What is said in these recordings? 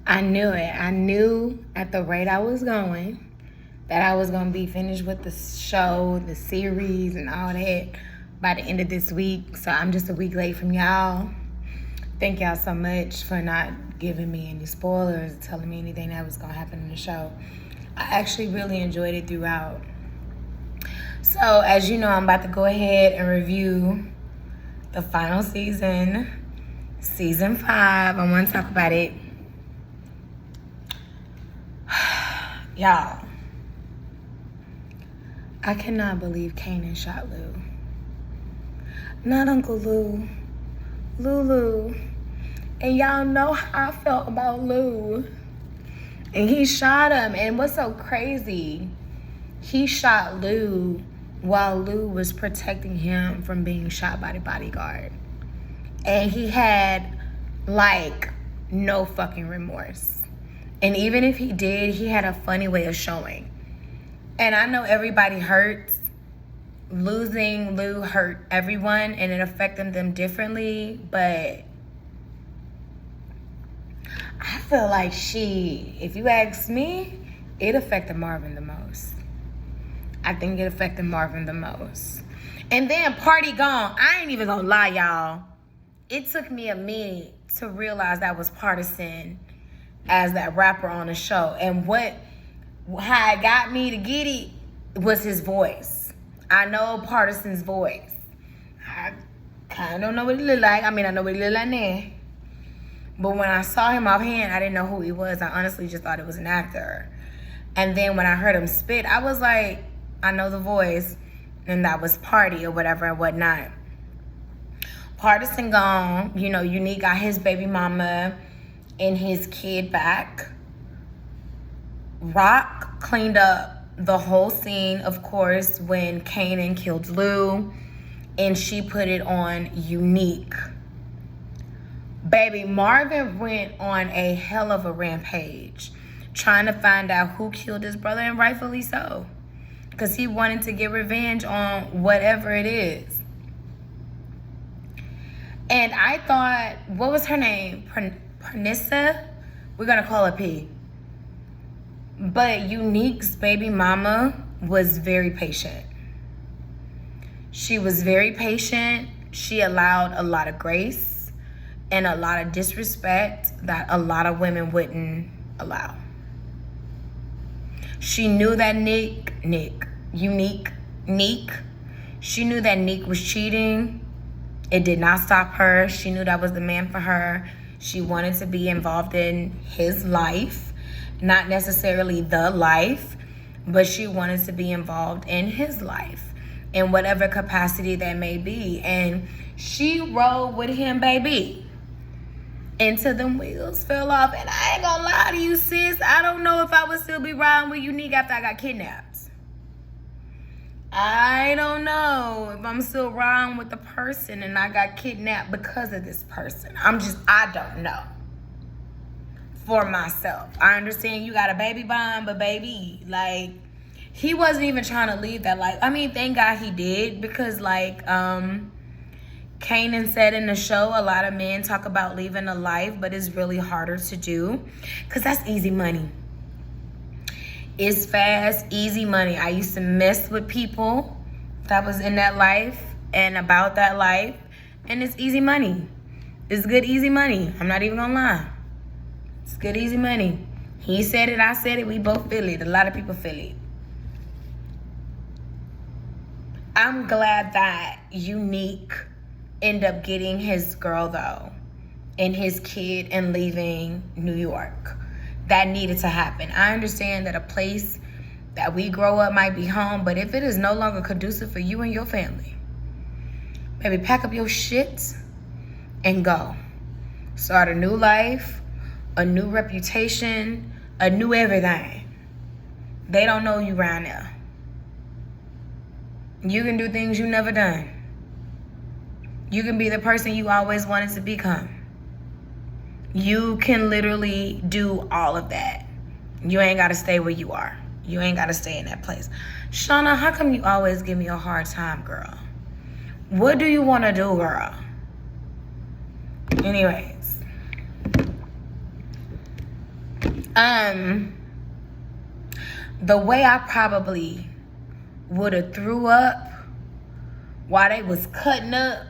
I knew it. I knew at the rate I was going that I was going to be finished with the show, the series, and all that by the end of this week. So I'm just a week late from y'all. Thank y'all so much for not giving me any spoilers, telling me anything that was going to happen in the show. I actually really enjoyed it throughout. So as you know, I'm about to go ahead and review the final season, season 5. I want to talk about it. Y'all, I cannot believe Kanan shot Lou. Not Uncle Lou, Lulu. And y'all know how I felt about Lou. And he shot him. And what's so crazy, he shot Lou while Lou was protecting him from being shot by the bodyguard. And he had, like, no fucking remorse. And even if he did, he had a funny way of showing. And I know everybody hurts. Losing Lou hurt everyone, and it affected them differently. But I feel like if you ask me, it affected Marvin the most. I think it affected Marvin the most. And then Party Gone. I ain't even gonna lie, y'all. It took me a minute to realize that was Partisan as that rapper on the show. And how it got me to get it was his voice. I know Partisan's voice. I kind of don't know what he looked like. I mean, I know what he looked like now. But when I saw him offhand, I didn't know who he was. I honestly just thought it was an actor. And then when I heard him spit, I was like, I know the voice. And that was Party or whatever and whatnot. Partisan gone. You know, Unique got his baby mama and his kid back. Rock cleaned up the whole scene, of course, when Kanan killed Lou. And she put it on Unique. Baby, Marvin went on a hell of a rampage trying to find out who killed his brother, and rightfully so. Because he wanted to get revenge on whatever it is. And I thought, what was her name? Pernissa? We're going to call her P. But Unique's baby mama was very patient. She was very patient. She allowed a lot of grace and a lot of disrespect that a lot of women wouldn't allow. She knew that Unique, she knew that Nick was cheating. It did not stop her. She knew that was the man for her. She wanted to be involved in his life, not necessarily the life, but she wanted to be involved in his life in whatever capacity that may be. And she rode with him, baby, until them wheels fell off. And I ain't gonna lie to you, sis, I don't know if I would still be riding with Unique after I got kidnapped. I don't know if I'm still riding with the person and I got kidnapped because of this person. I don't know for myself. I understand you got a baby bond, but baby, like, he wasn't even trying to leave that life. I mean, thank God he did, because like Kanan said in the show, a lot of men talk about leaving a life, but it's really harder to do because that's easy money. It's fast, easy money. I used to mess with people that was in that life and about that life, and it's easy money. It's good, easy money. I'm not even gonna lie. It's good, easy money. He said it, I said it, we both feel it. A lot of people feel it. I'm glad that Unique ended up getting his girl, though, and his kid, and leaving New York. That needed to happen. I understand that a place that we grow up might be home, but if it is no longer conducive for you and your family, baby, pack up your shit and go. Start a new life, a new reputation, a new everything. They don't know you around there. You can do things you never done. You can be the person you always wanted to become. You can literally do all of that. You ain't got to stay where you are. You ain't got to stay in that place. Shauna, how come you always give me a hard time, girl? What do you want to do, girl? Anyways, The way I probably would have threw up while they was cutting up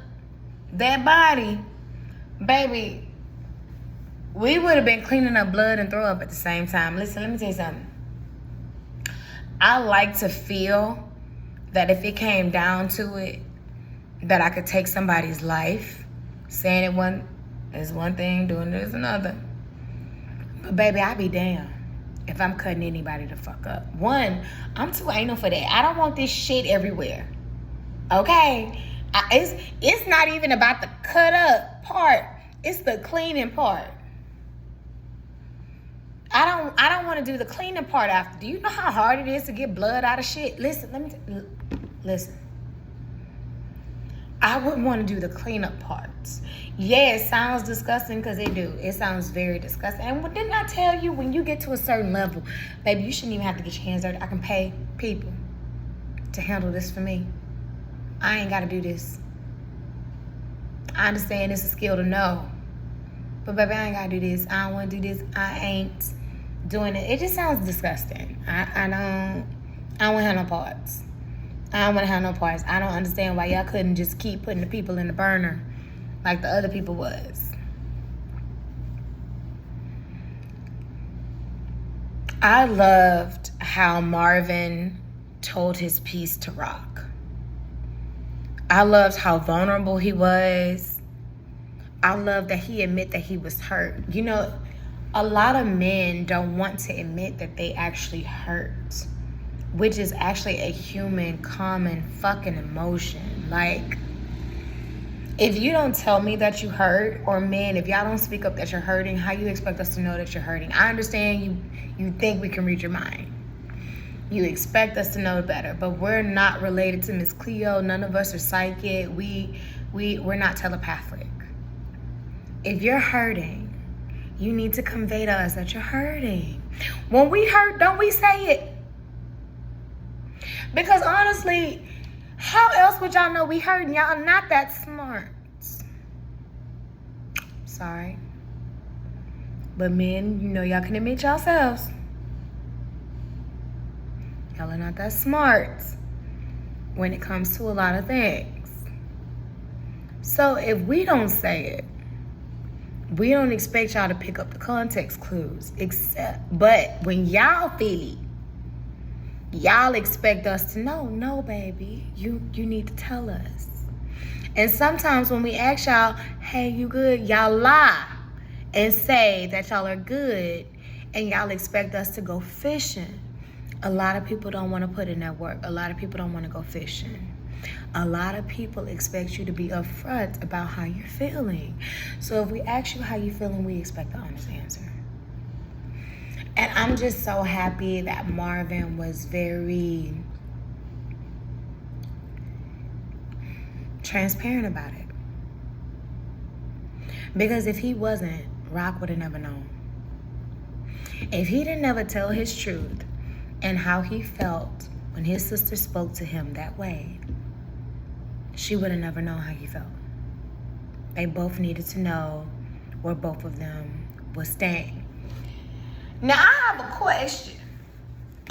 that body, baby, we would have been cleaning up blood and throw up at the same time. Listen, let me tell you something. I like to feel that if it came down to it, that I could take somebody's life. Saying it is one thing, doing it is another. But baby, I be damned if I'm cutting anybody the fuck up. One, I'm too anal for that. I don't want this shit everywhere. Okay? It's not even about the cut up part. It's the cleaning part. I don't want to do the cleaning part after. Do you know how hard it is to get blood out of shit? Listen, listen. I wouldn't want to do the cleanup parts. Yeah, it sounds disgusting because it do. It sounds very disgusting. And didn't I tell you, when you get to a certain level, baby, you shouldn't even have to get your hands dirty. I can pay people to handle this for me. I ain't got to do this. I understand it's a skill to know. But baby, I ain't got to do this. I don't want to do this. I ain't doing it. It just sounds disgusting. I don't want to have no parts. I don't want to have no parts. I don't understand why y'all couldn't just keep putting the people in the burner like the other people was. I loved how Marvin told his piece to Rock. I loved how vulnerable he was. I love that he admitted that he was hurt. You know, a lot of men don't want to admit that they actually hurt, which is actually a human, common fucking emotion. Like, if you don't tell me that you hurt, or men, if y'all don't speak up that you're hurting, how you expect us to know that you're hurting? I understand you think we can read your mind. You expect us to know better, but we're not related to Miss Cleo. None of us are psychic. We're not telepathic. If you're hurting, you need to convey to us that you're hurting. When we hurt, don't we say it? Because honestly, how else would y'all know we hurting? Y'all not that smart. Sorry. But men, you know y'all can admit yourselves. Y'all are not that smart when it comes to a lot of things. So if we don't say it, we don't expect y'all to pick up the context clues. But when y'all feel it, y'all expect us to know. No, baby, you need to tell us. And sometimes when we ask y'all, hey, you good? Y'all lie and say that y'all are good, and y'all expect us to go fishing. A lot of people don't want to put in that work. A lot of people don't want to go fishing. A lot of people expect you to be upfront about how you're feeling. So if we ask you how you're feeling, we expect the honest answer. And I'm just so happy that Marvin was very transparent about it. Because if he wasn't, Rock would have never known. If he didn't ever tell his truth and how he felt when his sister spoke to him that way, she would have never known how he felt. They both needed to know where both of them were staying. Now, I have a question.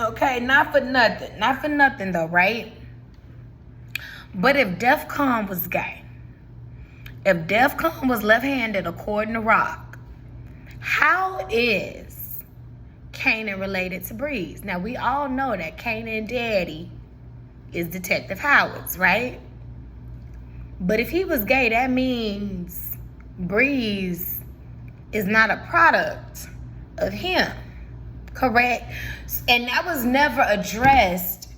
Okay, not for nothing though, right? But if DEFCON was gay, if DEFCON was left-handed according to Rock, how is Kanan related to Breeze? Now, we all know that Kanan daddy is Detective Howard's, right? But if he was gay, that means Breeze is not a product of him, correct? And that was never addressed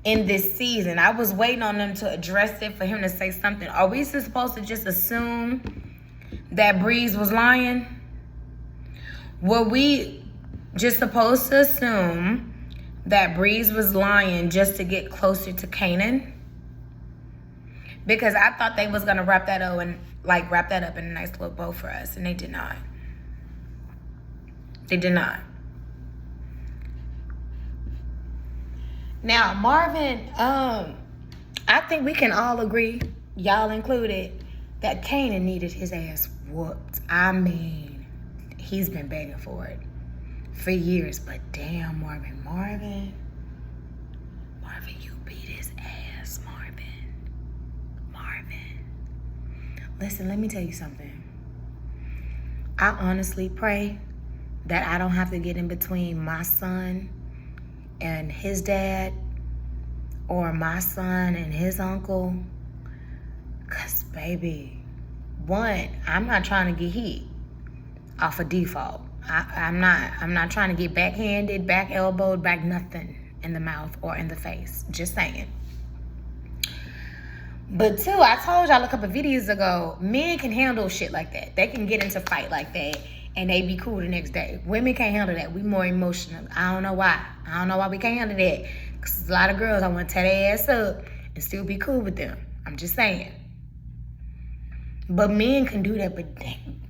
in this season. I was waiting on them to address it, for him to say something. Are we supposed to just assume that Breeze was lying? Were we just supposed to assume that Breeze was lying just to get closer to Kanan? Because I thought they was gonna wrap that up in a nice little bow for us, and they did not. They did not. Now, Marvin, I think we can all agree, y'all included, that Kanan needed his ass whooped. I mean, he's been begging for it. for years. But damn, Marvin, you beat his ass, Marvin. Listen, let me tell you something. I honestly pray that I don't have to get in between my son and his dad, or my son and his uncle. Cause baby, one, I'm not trying to get hit off of default. I'm not trying to get backhanded, back elbowed, back nothing in the mouth or in the face. Just saying. But two, I told y'all a couple videos ago, men can handle shit like that. They can get into fight like that and they be cool the next day. Women can't handle that. We more emotional. I don't know why. We can't handle that. Cause a lot of girls, I want to tear their ass up and still be cool with them. I'm just saying. But men can do that, but dang,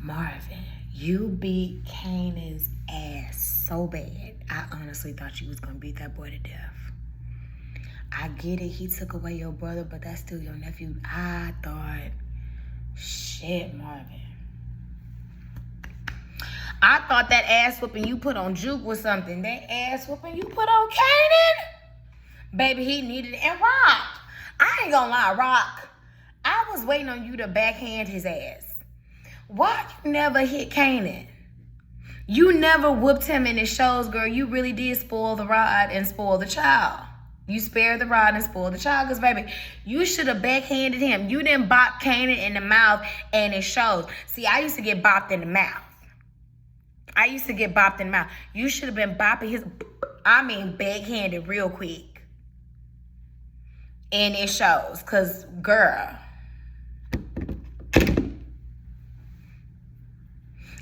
Marvin, you beat Kanan's ass so bad. I honestly thought you was gonna beat that boy to death. I get it, he took away your brother, but that's still your nephew. I thought, shit, Marvin. I thought that ass whooping you put on Juke was something. That ass whooping you put on Kanan? Baby, he needed it. And Rock, I ain't gonna lie, Rock, I was waiting on you to backhand his ass. Why you never hit Kanan? You never whooped him in his shows, girl. You really did spoil the rod and spoil the child. You spared the rod and spoiled the child. Because, baby, you should have backhanded him. You didn't bop Kanan in the mouth and it shows. See, I used to get bopped in the mouth. You should have been bopping his, backhanded real quick. And it shows. Because, girl,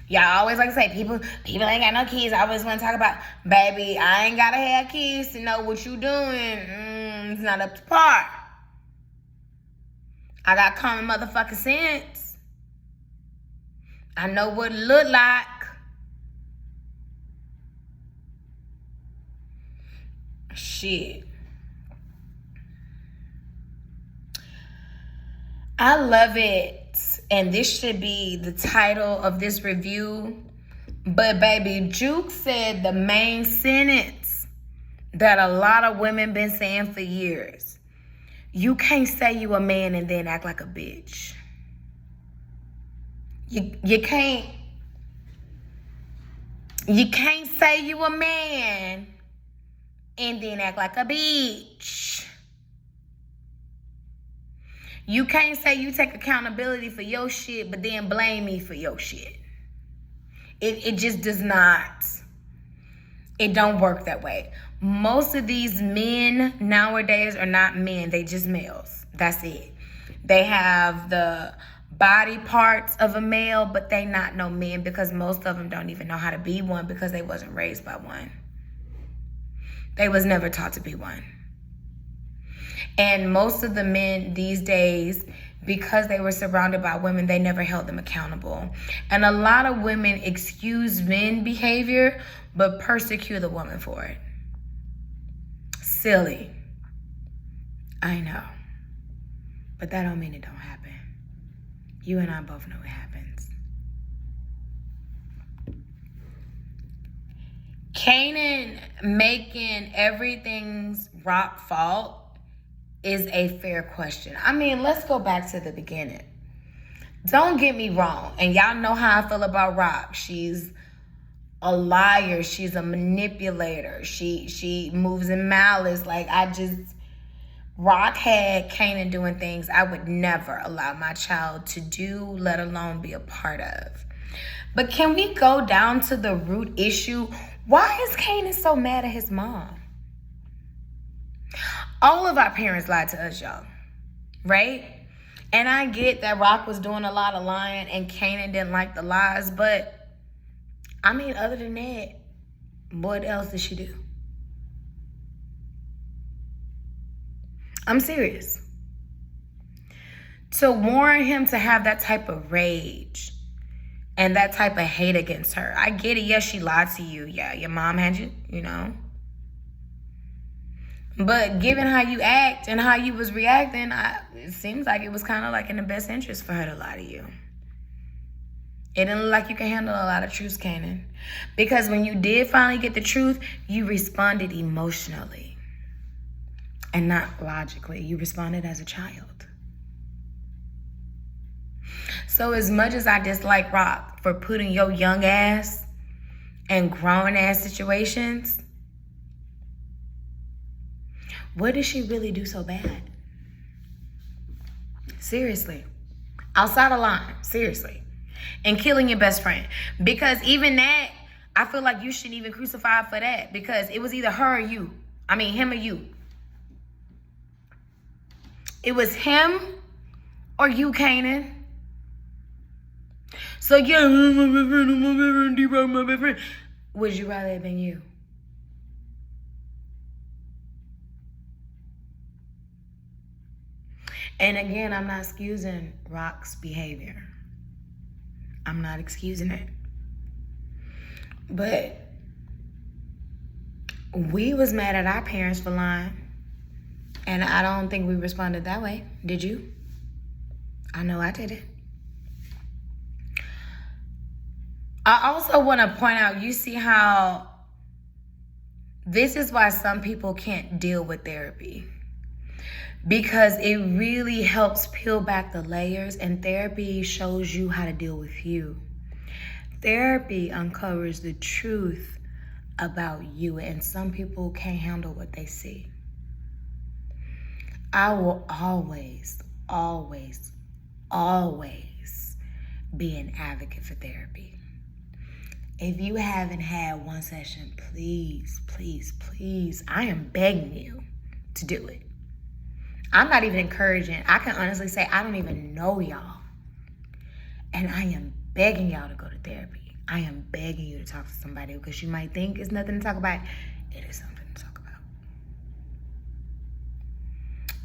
y'all always like to say, people ain't got no kids. I always want to talk about, baby, I ain't got to have kids to know what you doing. It's not up to par. I got common motherfucking sense. I know what it look like. Shit. I love it. And this should be the title of this review. But baby, Juke said the main sentence that a lot of women been saying for years. You can't say you a man and then act like a bitch. You can't say you a man and then act like a bitch. You can't say you take accountability for your shit, but then blame me for your shit. It just does not. It don't work that way. Most of these men nowadays are not men. They just males. That's it. They have the body parts of a male, but they not no men because most of them don't even know how to be one because they wasn't raised by one. They was never taught to be one. And most of the men these days, because they were surrounded by women, they never held them accountable. And a lot of women excuse men behavior, but persecute the woman for it. Silly. I know. But that don't mean it don't happen. You and I both know it happens. Kanan making everything's Rock's fault is a fair question. I mean, let's go back to the beginning. Don't get me wrong. And y'all know how I feel about Rock. She's a liar. She's a manipulator. She moves in malice. Rock had Kanan doing things I would never allow my child to do, let alone be a part of. But can we go down to the root issue? Why is Kanan so mad at his mom? All of our parents lied to us, y'all. Right? And I get that Rock was doing a lot of lying and Kanan didn't like the lies, but I mean, other than that, what else did she do? I'm serious. To warrant him to have that type of rage and that type of hate against her. I get it. Yes, she lied to you. Yeah, your mom had you, you know. But given how you act and how you was reacting, it seems like it was kind of like in the best interest for her to lie to you. It didn't look like you can handle a lot of truths, Kanan. Because when you did finally get the truth, you responded emotionally and not logically. You responded as a child. So as much as I dislike Rock for putting your young ass in grown ass situations, what did she really do so bad? Seriously. Outside of line. Seriously. And killing your best friend. Because even that, I feel like you shouldn't even crucify her for that. Because it was either her or you. I mean, him or you. It was him or you, Kanan. So yeah, would you rather have been you? And again, I'm not excusing Rock's behavior. I'm not excusing it. But we was mad at our parents for lying. And I don't think we responded that way. Did you? I know I did it. I also want to point out, you see how this is why some people can't deal with therapy. Because it really helps peel back the layers, and therapy shows you how to deal with you. Therapy uncovers the truth about you, and some people can't handle what they see. I will always, always, always be an advocate for therapy. If you haven't had one session, please, please, please, I am begging you to do it. I'm not even encouraging. I can honestly say I don't even know y'all. And I am begging y'all to go to therapy. I am begging you to talk to somebody, because you might think it's nothing to talk about. It is something to talk about.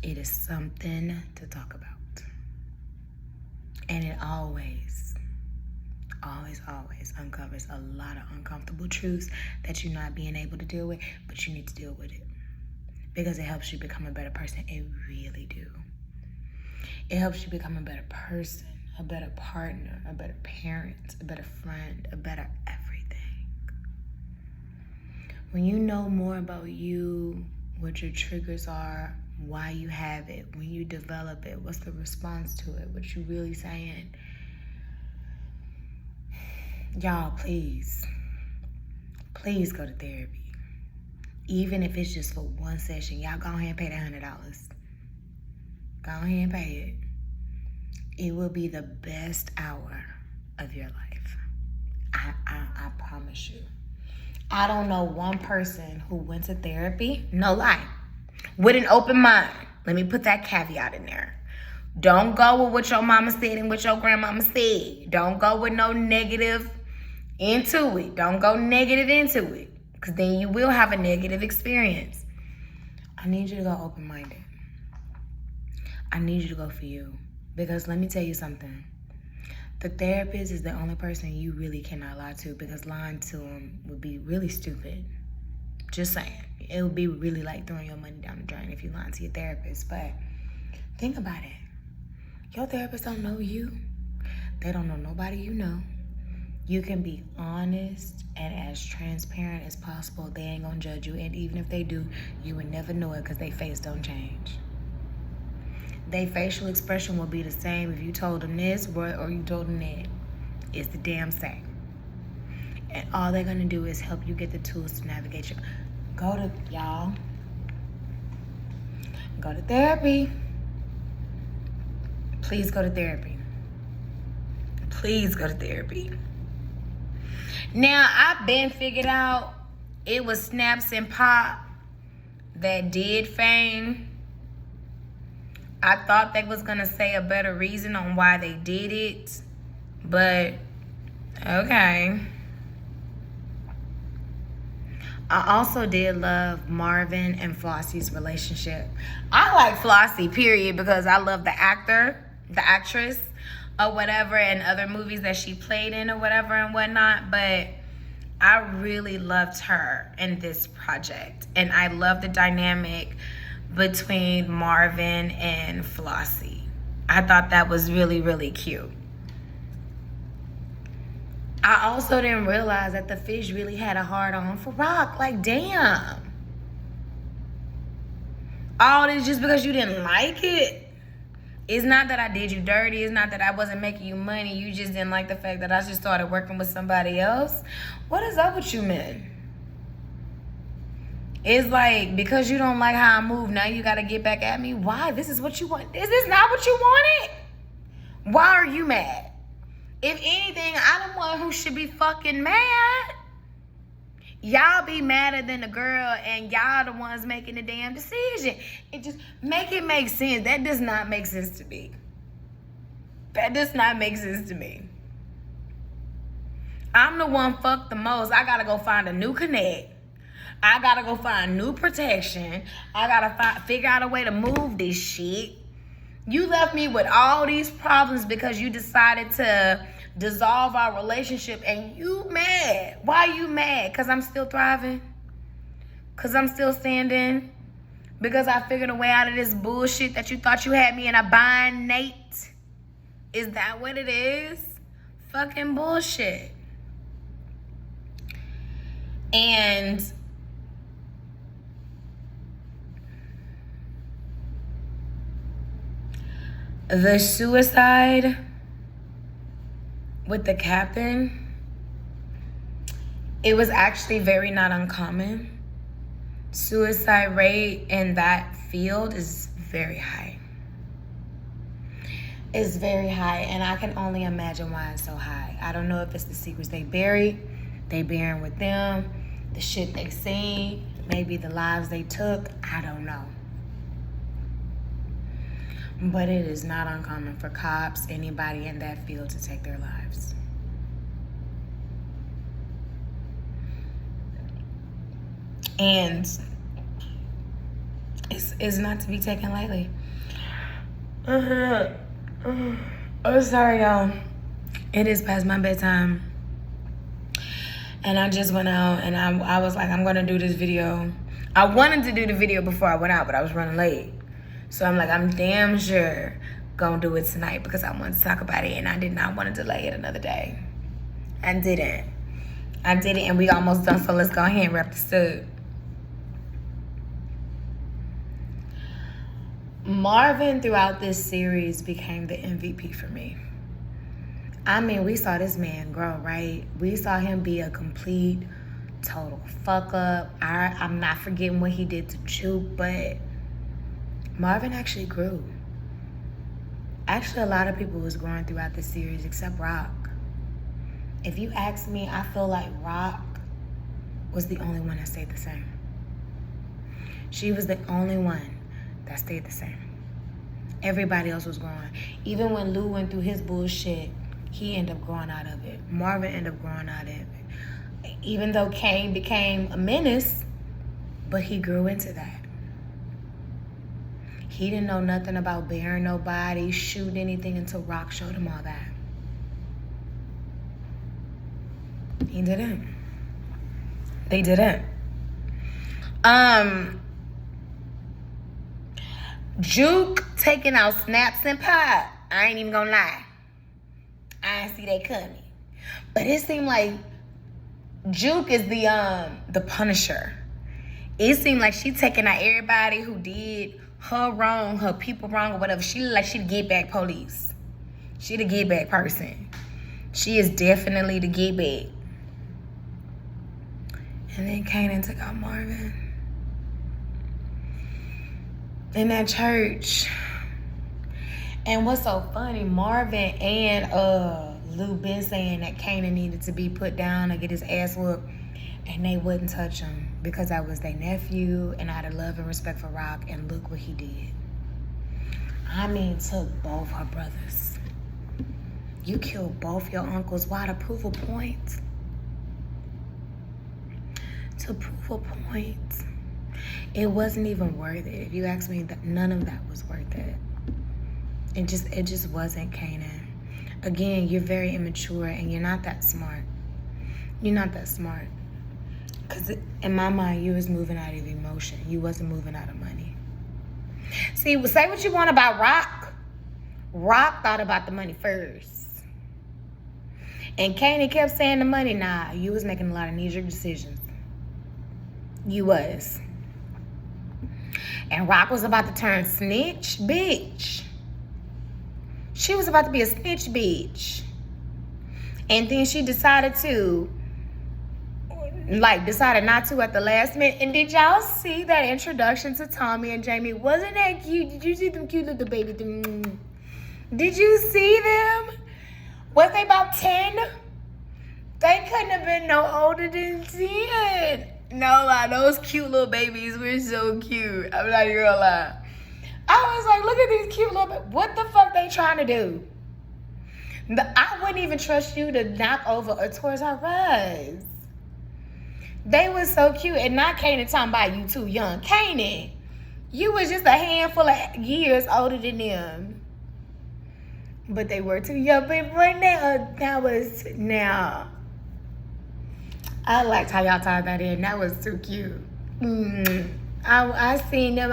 It is something to talk about. And it always, always, always uncovers a lot of uncomfortable truths that you're not being able to deal with, but you need to deal with it. Because it helps you become a better person. It really do. It helps you become a better person, a better partner, a better parent, a better friend, a better everything. When you know more about you, what your triggers are, why you have it, when you develop it, what's the response to it, what you really saying. Y'all, please go to therapy. Even if it's just for one session, y'all go ahead and pay that $100. Go ahead and pay it. It will be the best hour of your life. I promise you. I don't know one person who went to therapy, no lie, with an open mind. Let me put that caveat in there. Don't go with what your mama said and what your grandmama said. Don't go with no negative into it. Don't go negative into it. Because then you will have a negative experience. I need you to go open-minded. I need you to go for you. Because let me tell you something. The therapist is the only person you really cannot lie to, because lying to them would be really stupid. Just saying. It would be really like throwing your money down the drain if you lie to your therapist. But think about it. Your therapist don't know you. They don't know nobody you know. You can be honest and as transparent as possible. They ain't gonna judge you. And even if they do, you would never know it, because their face don't change. Their facial expression will be the same if you told them this or you told them that. It's the damn same. And all they're gonna do is help you get the tools to navigate your... Go to therapy. Please go to therapy. Please go to therapy. Now, I've been figured out it was Snaps and Pop that did Fame. I thought they was going to say a better reason on why they did it. But, okay. I also did love Marvin and Flossie's relationship. I like Flossie, period, because I love the actress, or whatever, and other movies that she played in or whatever and whatnot. But I really loved her in this project. And I love the dynamic between Marvin and Flossie. I thought that was really, really cute. I also didn't realize that the fish really had a hard on for Rock. Like, damn. All this just because you didn't like it? It's not that I did you dirty. It's not that I wasn't making you money. You just didn't like the fact that I just started working with somebody else. What is up with you men? It's like, because you don't like how I move, now you got to get back at me? Why? This is what you want. Is this not what you wanted? Why are you mad? If anything, I'm the one who should be fucking mad. Y'all be madder than the girl, and y'all the ones making the damn decision. It just make sense. That does not make sense to me. That does not make sense to me. I'm the one fucked the most. I gotta go find a new connect. I gotta go find new protection. I gotta figure out a way to move this shit. You left me with all these problems because you decided to dissolve our relationship, and you mad. Why you mad? Because I'm still thriving? Because I'm still standing? Because I figured a way out of this bullshit that you thought you had me in a bind, Nate? Is that what it is? Fucking bullshit. And the suicide with the captain, it was actually very not uncommon. Suicide rate in that field is very high. It's very high, and I can only imagine why it's so high. I don't know if it's the secrets they bury, they bearing with them, the shit they seen, maybe the lives they took, I don't know. But it is not uncommon for cops, anybody in that field, to take their lives. And it's not to be taken lightly. Oh, sorry, y'all. It is past my bedtime. And I just went out, and I was like, I'm going to do this video. I wanted to do the video before I went out, but I was running late. So I'm like, I'm damn sure gonna do it tonight because I want to talk about it, and I did not want to delay it another day. I didn't, and we almost done, so let's go ahead and wrap this up. Marvin, throughout this series, became the MVP for me. I mean, we saw this man grow, right? We saw him be a complete, total fuck up. I'm not forgetting what he did to Juke, but Marvin actually grew. Actually, a lot of people was growing throughout this series except Rock. If you ask me, I feel like Rock was the only one that stayed the same. She was the only one that stayed the same. Everybody else was growing. Even when Lou went through his bullshit, he ended up growing out of it. Marvin ended up growing out of it. Even though Kane became a menace, but he grew into that. He didn't know nothing about bearing nobody, shooting anything until Rock showed him all that. He didn't. They didn't. Juke taking out Snaps and Pop. I ain't even gonna lie. I ain't see that coming. But it seemed like Juke is the Punisher. It seemed like she taking out everybody who did her wrong, her people wrong, or whatever. She look like she the get back police. She the get back person. She is definitely the get back. And then Kanan took out Marvin. In that church. And what's so funny, Marvin and Lou been saying that Kanan needed to be put down and get his ass whooped, and they wouldn't touch him because I was their nephew and I had a love and respect for Rock, and look what he did. I mean, took both her brothers. You killed both your uncles. Why? To prove a point? To prove a point. It wasn't even worth it. If you ask me, that none of that was worth it. It just wasn't, Kanan. Again, you're very immature and you're not that smart. You're not that smart. Because in my mind, you was moving out of emotion. You wasn't moving out of money. See, say what you want about Rock. Rock thought about the money first. And Kanan kept saying the money. Nah, you was making a lot of knee-jerk decisions. You was. And Rock was about to turn snitch bitch. She was about to be a snitch bitch. And then she decided not to at the last minute. And did y'all see that introduction to Tommy and Jamie? Wasn't that cute? Did you see them cute little baby? Did you see them? Was they about 10? They couldn't have been no older than 10. No lie, those cute little babies were so cute. I'm not even gonna lie. I was like, look at these cute little babies. What the fuck they trying to do? I wouldn't even trust you to knock over a Toys R Us. They was so cute. And not Kanan talking about you too young. Kanan, you was just a handful of years older than them. But they were too young. But right now. I liked how y'all tied that in. That was too cute. I seen them.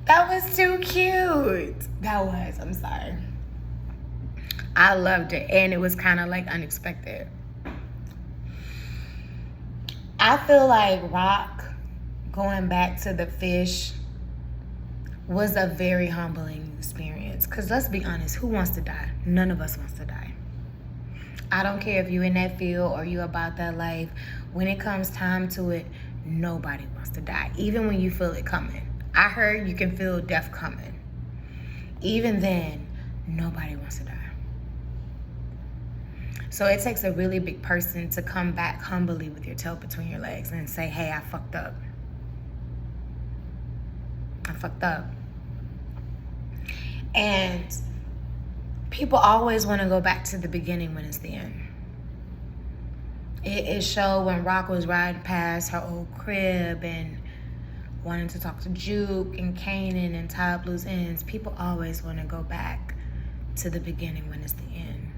That was too cute. That was. I'm sorry. I loved it. And it was kind of like unexpected. I feel like Rock going back to the fish was a very humbling experience. Because let's be honest, who wants to die? None of us wants to die. I don't care if you're in that field or you about that life. When it comes time to it, nobody wants to die. Even when you feel it coming. I heard you can feel death coming. Even then, nobody wants to die. So it takes a really big person to come back humbly with your tail between your legs and say, hey, I fucked up. I fucked up. And people always want to go back to the beginning when it's the end. It showed when Rock was riding past her old crib and wanting to talk to Juke and Kanan and tie up loose ends. People always want to go back to the beginning when it's the end.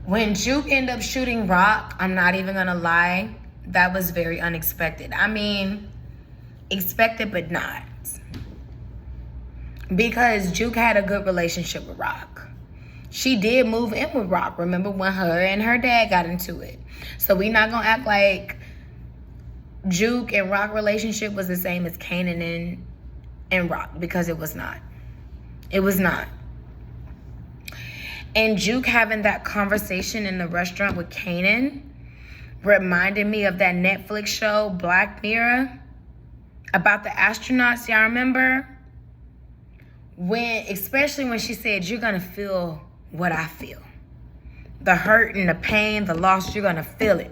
When Juke ended up shooting Rock, I'm not even going to lie, that was very unexpected. I mean, expected but not. Because Juke had a good relationship with Rock. She did move in with Rock. Remember when her and her dad got into it? So we not gonna act like Juke and Rock relationship was the same as Kanan and Rock, because it was not. It was not. And Juke having that conversation in the restaurant with Kanan reminded me of that Netflix show Black Mirror about the astronauts. Y'all remember? Especially when she said, you're gonna feel what I feel. The hurt and the pain, the loss, you're gonna feel it.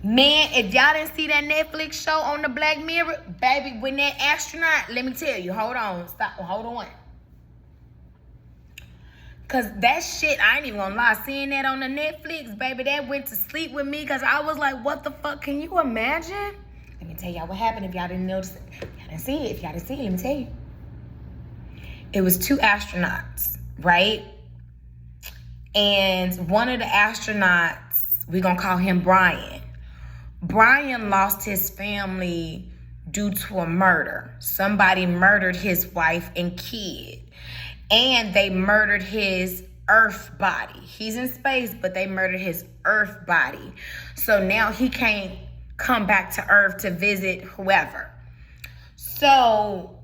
Man, if y'all didn't see that Netflix show on the Black Mirror, baby, when that astronaut, let me tell you, hold on. Cause that shit, I ain't even gonna lie, seeing that on the Netflix, baby, that went to sleep with me, cause I was like, what the fuck, can you imagine? Let me tell y'all what happened if y'all didn't notice it. Y'all didn't see it, let me tell you. It was 2 astronauts, right? And one of the astronauts, we're gonna call him Brian. Brian lost his family due to a murder. Somebody murdered his wife and kid. And they murdered his Earth body. He's in space, but they murdered his Earth body. So now he can't come back to Earth to visit whoever. So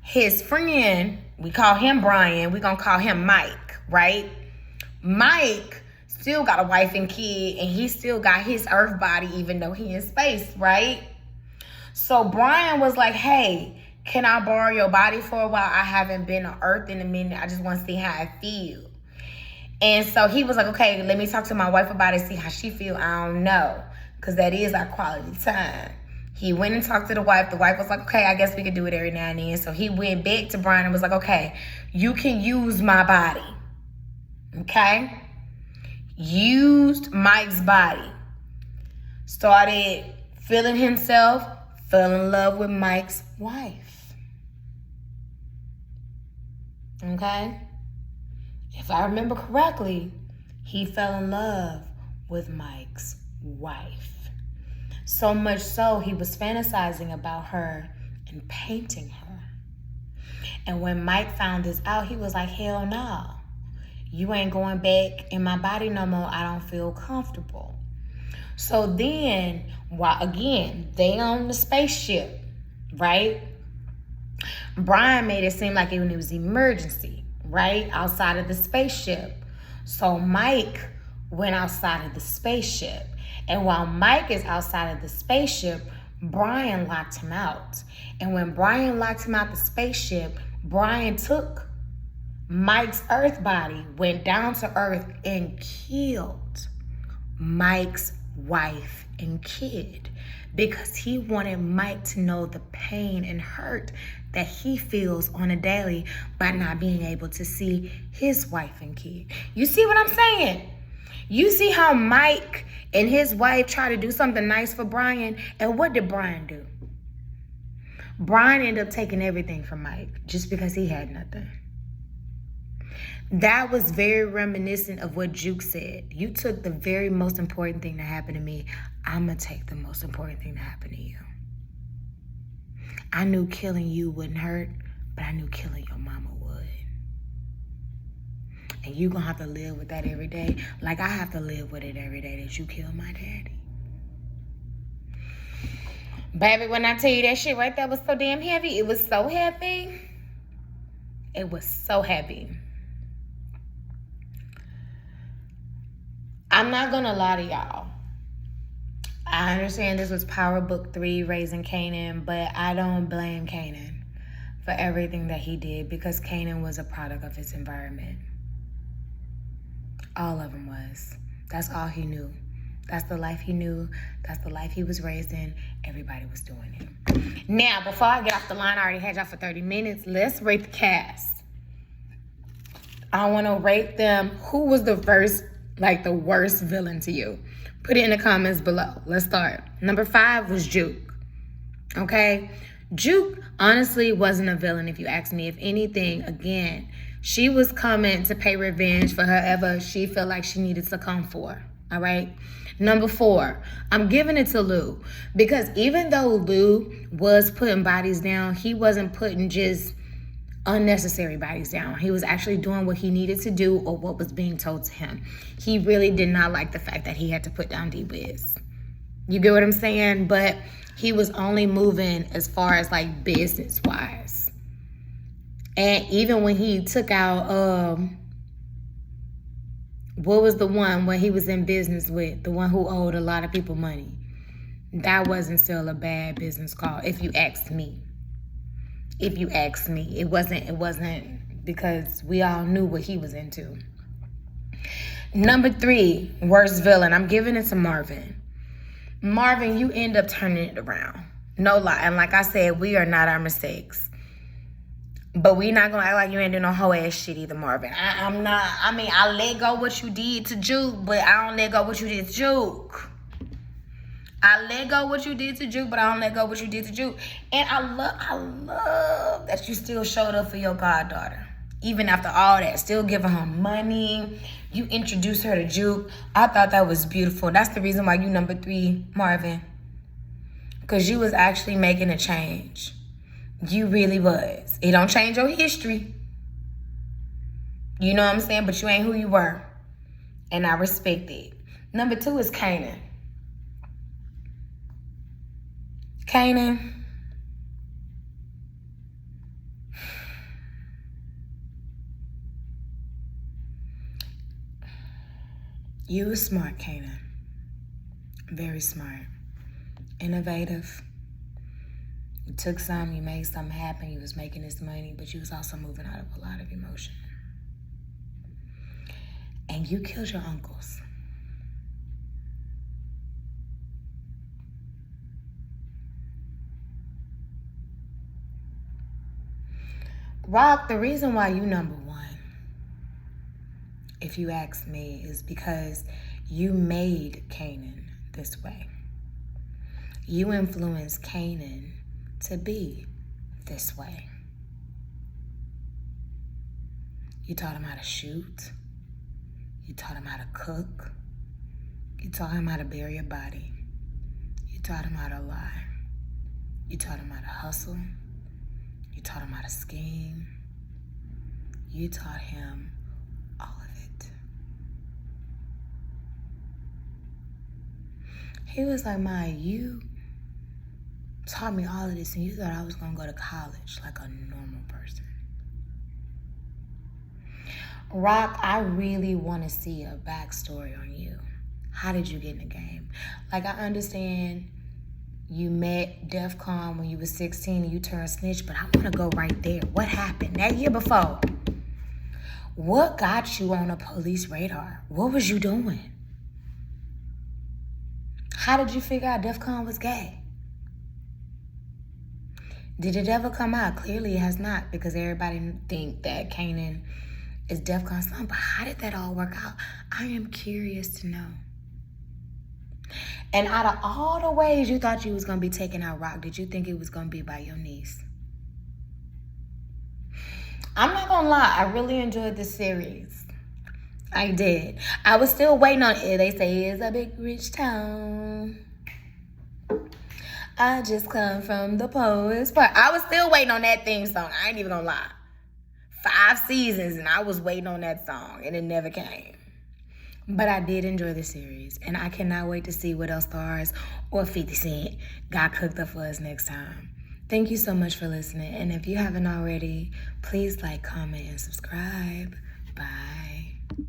his friend, we call him Brian, we're gonna call him Mike, right? Mike still got a wife and kid, and he still got his Earth body even though he in space, right? So Brian was like, hey, can I borrow your body for a while? I haven't been on Earth in a minute. I just want to see how I feel. And so he was like, okay, let me talk to my wife about it, see how she feel. I don't know, because that is our quality time. He went and talked to the wife. The wife was like, okay, I guess we could do it every now and then. So he went back to Brian and was like, okay, you can use my body. Okay? Used Mike's body. Started feeling himself, fell in love with Mike's wife. Okay? If I remember correctly, he fell in love with Mike's wife. So much so, he was fantasizing about her and painting her. And when Mike found this out, he was like, hell no. You ain't going back in my body no more. I don't feel comfortable. So then, while again, they on the spaceship, right? Brian made it seem like it was emergency, right? Outside of the spaceship. So Mike went outside of the spaceship. And while Mike is outside of the spaceship, Brian locked him out. And when Brian locked him out the spaceship, Brian took Mike's earth body, went down to earth, and killed Mike's wife and kid because he wanted Mike to know the pain and hurt that he feels on a daily by not being able to see his wife and kid. You see what I'm saying? You see how Mike and his wife try to do something nice for Brian, and what did Brian do? Brian ended up taking everything from Mike just because he had nothing. That was very reminiscent of what Juke said. You took the very most important thing that happened to me. I'm going to take the most important thing that happened to you. I knew killing you wouldn't hurt, but I knew killing your mama would. And you going to have to live with that every day, like I have to live with it every day that you killed my daddy. Baby, when I tell you that shit right there was so damn heavy, it was so heavy. It was so heavy. I'm not going to lie to y'all. I understand this was Power Book 3, Raising Kanan, but I don't blame Kanan for everything that he did because Kanan was a product of his environment. All of him was. That's all he knew. That's the life he knew. That's the life he was raised in. Everybody was doing it. Now, before I get off the line, I already had y'all for 30 minutes. Let's rate the cast. I want to rate them. Who was the worst villain to you? Put it in the comments below. Let's start. Number 5 was Juke. Okay? Juke honestly wasn't a villain if you ask me. If anything, again, she was coming to pay revenge for whoever she felt like she needed to come for. All right? Number 4, I'm giving it to Lou. Because even though Lou was putting bodies down, he wasn't putting just unnecessary bodies down. He was actually doing what he needed to do or what was being told to him. He really did not like the fact that he had to put down D-Wiz. You get what I'm saying? But he was only moving as far as like business wise. And even when he took out, what was the one when he was in business with? The one who owed a lot of people money. That wasn't still a bad business call, if you ask me. If you ask me, it wasn't because we all knew what he was into. Number 3, worst villain. I'm giving it to Marvin. Marvin, you end up turning it around. No lie. And like I said, we are not our mistakes. But we not going to act like you ain't doing no whole ass shit either, Marvin. I'm not. I mean, I let go what you did to Juke, but I don't let go what you did to Juke. I let go what you did to Juke, but I don't let go what you did to Juke. And I love that you still showed up for your goddaughter. Even after all that, still giving her money. You introduced her to Juke. I thought that was beautiful. That's the reason why you number 3, Marvin. Because you was actually making a change. You really was. It don't change your history. You know what I'm saying? But you ain't who you were. And I respect it. Number 2 is Kanan. Kanan, you were smart, Kanan. Very smart. Innovative. You took some, you made something happen, you was making this money, but you was also moving out of a lot of emotion. And you killed your uncles. Rock, the reason why you number 1, if you ask me, is because you made Kanan this way. You influenced Kanan to be this way. You taught him how to shoot. You taught him how to cook. You taught him how to bury a body. You taught him how to lie. You taught him how to hustle. You taught him how to scheme. you taught him all of it. He was like, Ma, you taught me all of this and you thought I was going to go to college like a normal person. Rock, I really want to see a backstory on you. How did you get in the game? Like, I understand you met DEF CON when you were 16 and you turned snitch, but I want to go right there. What happened that year before? What got you on a police radar? What was you doing? How did you figure out DEF CON was gay? Did it ever come out? Clearly it has not, because everybody think that Kanan is DEF CON's son. But how did that all work out? I am curious to know. And out of all the ways you thought you was going to be taking out Rock, did you think it was going to be by your niece? I'm not going to lie. I really enjoyed this series. I did. I was still waiting on it. They say it's a big rich town. I just come from the poets part. I was still waiting on that theme song. I ain't even going to lie. 5 seasons and I was waiting on that song and it never came. But I did enjoy the series, and I cannot wait to see what else Stars or 50 Cent got cooked up for us next time. Thank you so much for listening, and if you haven't already, please like, comment, and subscribe. Bye.